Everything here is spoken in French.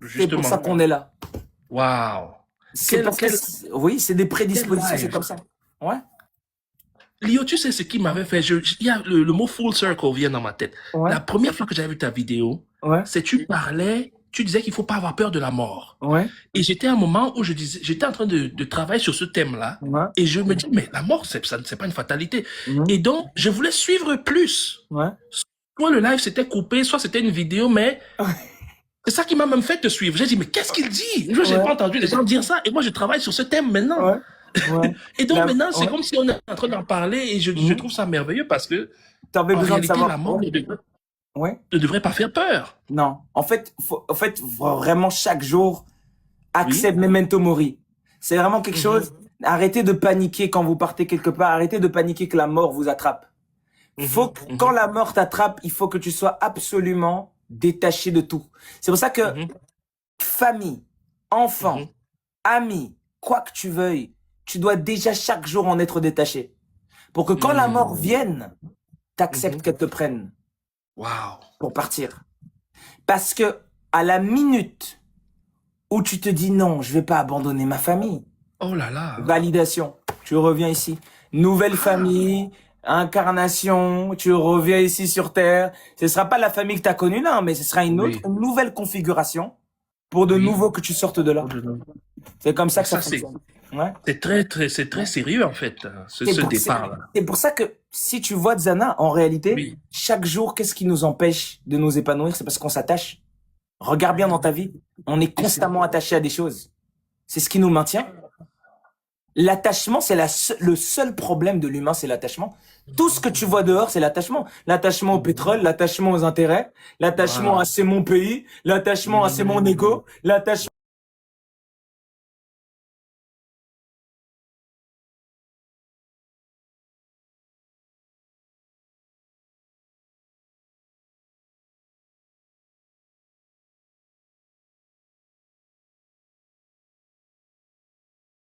C'est pour ça justement. qu'on est là. Waouh. C'est parce que, Quel, oui, c'est des quel prédispositions, c'est live. comme ça. Ouais, Lio, tu sais ce qui m'avait fait, il y a le mot full circle vient dans ma tête. ouais, La première fois que j'avais vu ta vidéo, ouais, c'est tu disais qu'il faut pas avoir peur de la mort. ouais, Et j'étais à un moment où j'étais en train de travailler sur ce thème-là, ouais, et je me dis, mais la mort, c'est pas une fatalité. mhm, Et donc, je voulais suivre plus. ouais. Soit le live s'était coupé, soit c'était une vidéo, mais c'est ça qui m'a même fait te suivre. J'ai dit, mais qu'est-ce qu'il dit? Moi, j'ai Ouais, pas entendu les gens dire ça, et moi, je travaille sur ce thème maintenant. ouais, ouais. Et donc maintenant, c'est Ouais. comme si on est en train d'en parler, et je Mhm. trouve ça merveilleux parce que, T'avais en besoin de réalité, savoir. la mort Ouais, ouais. ne devrait pas faire peur. Non. En fait, vraiment chaque jour, Oui. accepte memento mori. C'est vraiment quelque Mhm, chose. Arrêtez de paniquer quand vous partez quelque part. Arrêtez de paniquer que la mort vous attrape. mhm, Quand mhm, la mort t'attrape, il faut que tu sois absolument détaché de tout. C'est pour ça que mhm, famille, mhm, enfant, amis, quoi que tu veuilles, tu dois déjà chaque jour en être détaché. Pour que quand la mort mhm, vienne, t'acceptes mhm. qu'elle te prenne Wow. pour partir. Parce que à la minute où tu te dis non, je vais pas abandonner ma famille, Oh là là. validation, tu reviens ici. Nouvelle Ah, famille, incarnation, tu reviens ici sur Terre. Ce sera pas la famille que tu as connue là, mais ce sera oui, une nouvelle configuration pour de oui. nouveau que tu sortes de là. Oh, C'est comme ça mais que ça ça, fonctionne. Ouais. c'est très Ouais. sérieux, en fait, C'est ce pour, c'est, départ-là. c'est pour ça que si tu vois Zana, en réalité, Oui. chaque jour, qu'est-ce qui nous empêche de nous épanouir? C'est parce qu'on s'attache. Regarde bien dans ta vie. On est Et c'est, constamment attaché à des choses. C'est ce qui nous maintient. L'attachement, c'est le seul problème de l'humain, c'est l'attachement. Tout ce que tu vois dehors, c'est l'attachement. L'attachement au pétrole, l'attachement aux intérêts, l'attachement à wow. c'est mon pays, l'attachement à c'est mon ego, l'attachement